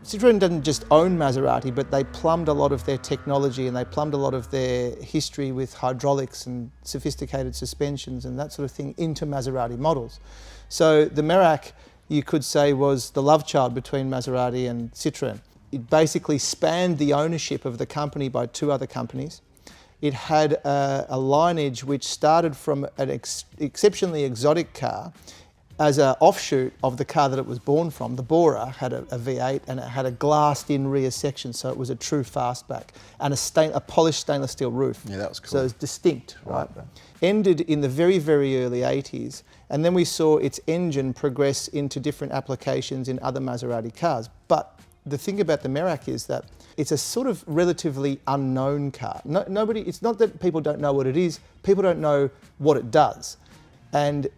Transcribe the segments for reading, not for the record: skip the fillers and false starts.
Citroen didn't just own Maserati, but they plumbed a lot of their technology and they plumbed a lot of their history with hydraulics and sophisticated suspensions and that sort of thing into Maserati models. So the Merak, you could say, was the love child between Maserati and Citroen. It basically spanned the ownership of the company by two other companies. It had a lineage which started from an exceptionally exotic car as an offshoot of the car that it was born from. The Bora had a V8 and it had a glassed-in rear section, so it was a true fastback, and a polished stainless steel roof. Yeah, that was cool. So it was distinct, right? Right. Ended in the very, very early 80s, and then we saw its engine progress into different applications in other Maserati cars. But the thing about the Merak is that it's a sort of relatively unknown car. It's not that people don't know what it is, people don't know what it does. And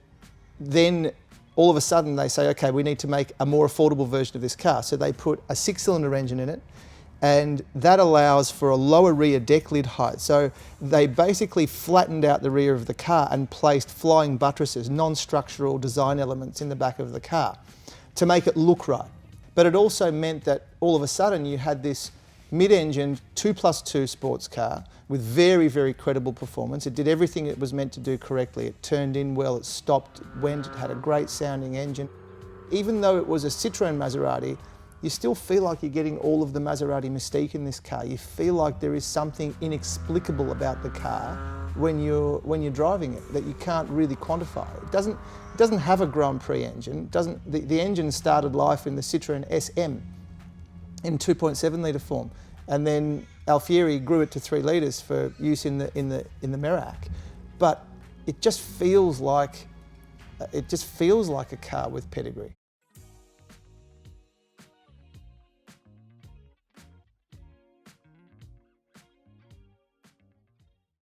then all of a sudden they say, okay, we need to make a more affordable version of this car. So they put a 6-cylinder engine in it, and that allows for a lower rear deck lid height. So they basically flattened out the rear of the car and placed flying buttresses, non-structural design elements in the back of the car to make it look right. But it also meant that all of a sudden you had this mid-engine 2+2 sports car with very, very credible performance. It did everything it was meant to do correctly. It turned in well, it stopped, it went, it had a great sounding engine. Even though it was a Citroen Maserati, you still feel like you're getting all of the Maserati mystique in this car. You feel like there is something inexplicable about the car when you're driving it that you can't really quantify. It doesn't have a Grand Prix engine. The engine started life in the Citroen SM in 2.7 litre form, and then Alfieri grew it to 3 litres for use in the Merak. But it just feels like a car with pedigree.